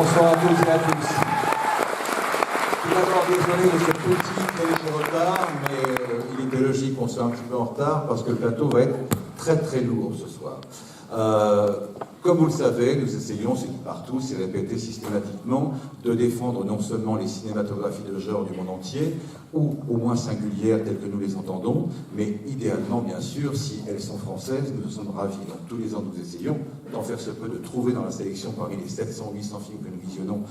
Bonsoir à tous et à tous. Tout d'abord, désolé de ce petit léger retard, mais il était logique qu'on soit un petit peu en retard parce que le plateau va être très très lourd ce soir. Comme vous le savez, nous essayons, c'est partout, c'est répété systématiquement, de défendre non seulement les cinématographies de genre du monde entier, ou au moins singulières telles que nous les entendons, mais idéalement, bien sûr, si elles sont françaises, nous sommes ravis. Donc tous les ans, nous essayons d'en faire ce peu, de trouver dans la sélection parmi les 700 ou 800 films que nous visionnons,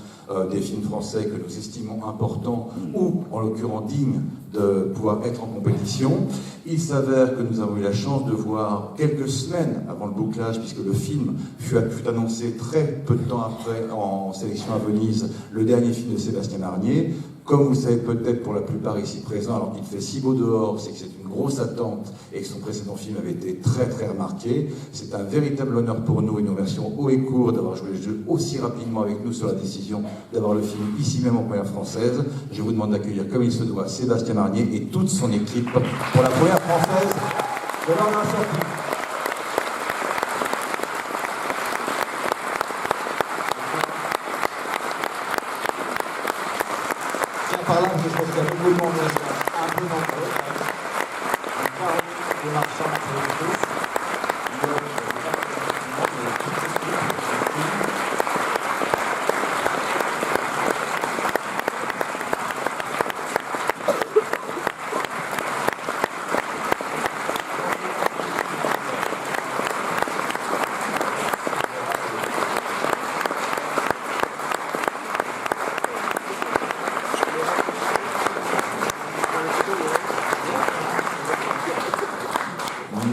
des films français que nous estimons importants, ou en l'occurrence dignes de pouvoir être en compétition. Il s'avère que nous avons eu la chance de voir quelques semaines avant le bouclage, puisque le film fut annoncé très peu de temps après en sélection à Venise, le dernier film de Sébastien Marnier. Comme vous le savez peut-être pour la plupart ici présents, alors qu'il fait si beau dehors, c'est que c'est une grosse attente et que son précédent film avait été très très remarqué. C'est un véritable honneur pour nous et nos versions haut et court d'avoir joué le jeu aussi rapidement avec nous sur la décision d'avoir le film ici même en première française. Je vous demande d'accueillir comme il se doit Sébastien Marnier et toute son équipe pour la première française de l'an d'un sortie. Par là, je pense qu'il y a beaucoup de monde un peu nombreux. On parle des marchands de tous.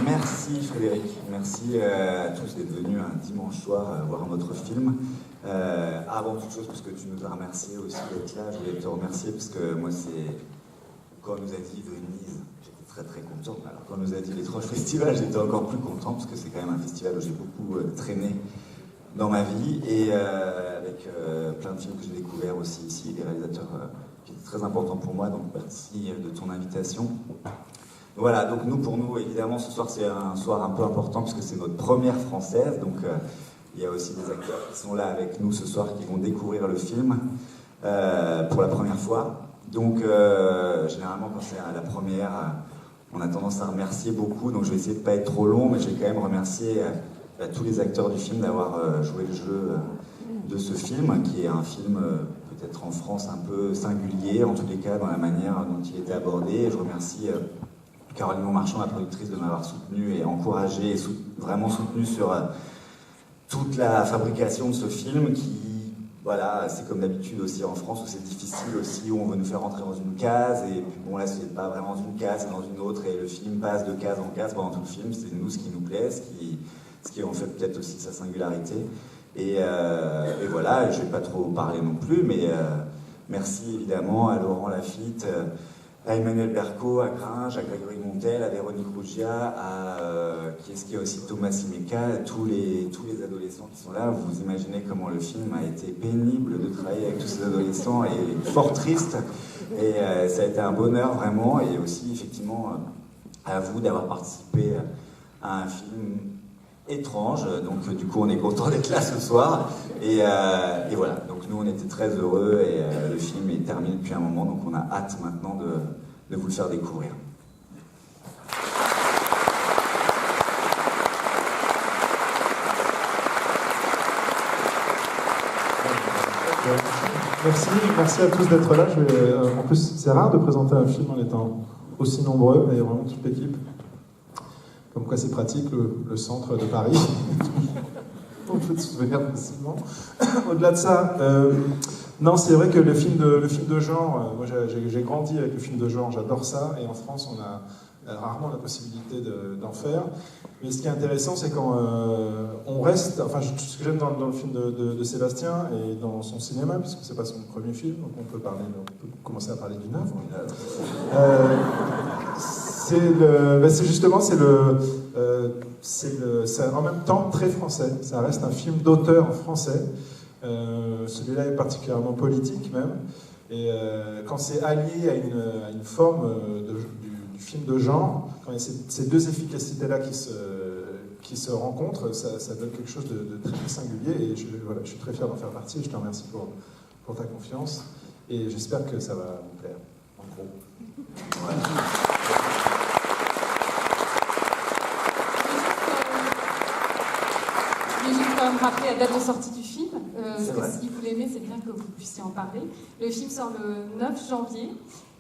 Merci Frédéric, merci à tous d'être venus un dimanche soir voir notre film. Avant toute chose, parce que tu nous as remercié aussi d'être là, je voulais te remercier parce que moi c'est... Quand on nous a dit Venise, j'étais très très content. Alors quand on nous a dit l'étrange festival, j'étais encore plus content parce que c'est quand même un festival où j'ai beaucoup traîné dans ma vie et avec plein de films que j'ai découverts aussi ici, des réalisateurs qui étaient très importants pour moi, donc merci de ton invitation. Voilà, donc pour nous, évidemment, ce soir, c'est un soir un peu important puisque c'est notre première française. Donc, il y a aussi des acteurs qui sont là avec nous ce soir qui vont découvrir le film pour la première fois. Donc, généralement, quand c'est la première, on a tendance à remercier beaucoup. Donc, je vais essayer de ne pas être trop long, mais je vais quand même remercier tous les acteurs du film d'avoir joué le jeu de ce film, qui est un film peut-être en France un peu singulier, en tous les cas, dans la manière dont il était abordé. Et je remercie... Caroline Marchand, la productrice, de m'avoir soutenu et encouragé et vraiment soutenu sur toute la fabrication de ce film qui, voilà, c'est comme d'habitude aussi en France où c'est difficile aussi, où on veut nous faire rentrer dans une case et puis bon là c'est pas vraiment dans une case, c'est dans une autre et le film passe de case en case pendant tout le film, c'est nous ce qui nous plaît, ce qui en fait peut-être aussi sa singularité et voilà, je vais pas trop parler non plus mais merci évidemment à Laurent Lafitte, à Emmanuel Berco, à Gringe, à Grégory Montel, à Véronique Rougia, à qui est-ce qu'il y a aussi Thomas Simeka, tous les adolescents qui sont là. Vous imaginez comment le film a été pénible de travailler avec tous ces adolescents et fort triste. Et ça a été un bonheur vraiment. Et aussi effectivement à vous d'avoir participé à un film étrange. Donc du coup on est content d'être là ce soir. Et voilà. Donc nous on était très heureux et le film est terminé depuis un moment. Donc on a hâte maintenant de vous le faire découvrir. Merci à tous d'être là. En plus, c'est rare de présenter un film en étant aussi nombreux, et vraiment toute l'équipe. Comme quoi c'est pratique, le centre de Paris. On peut se souvenir facilement. Au-delà de ça, non, c'est vrai que le film de genre, moi j'ai grandi avec le film de genre, j'adore ça, et en France on a rarement la possibilité d'en faire. Mais ce qui est intéressant, c'est quand on reste, enfin ce que j'aime dans le film de Sébastien et dans son cinéma, puisque c'est pas son premier film, donc on peut commencer à parler du neuf. C'est en même temps très français. Ça reste un film d'auteur français. Celui-là est particulièrement politique même. Et quand c'est allié à une forme du film de genre, quand il y a ces deux efficacités-là qui se rencontrent, ça donne quelque chose de très singulier. Et voilà, je suis très fier d'en faire partie. Et je te remercie pour ta confiance. Et j'espère que ça va vous plaire, en gros. Ouais. Je vais juste quand même rappeler la date de sortie du film, parce que si vous l'aimez, c'est bien que vous puissiez en parler. Le film sort le 9 janvier.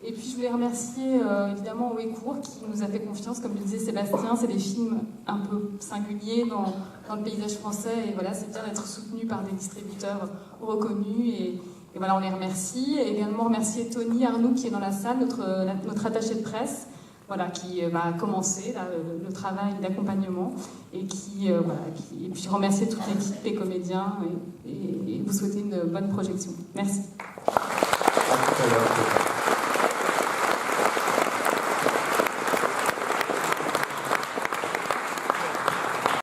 Et puis je voulais remercier évidemment Ouécourt qui nous a fait confiance, comme le disait Sébastien, c'est des films un peu singuliers dans le paysage français, et voilà, c'est bien d'être soutenu par des distributeurs reconnus, et voilà, on les remercie. Et également remercier Tony Arnoux qui est dans la salle, notre attaché de presse, voilà, qui va commencer là, le travail d'accompagnement, et et puis remercier toute l'équipe, les comédiens, et vous souhaiter une bonne projection. Merci. À tout à l'heure.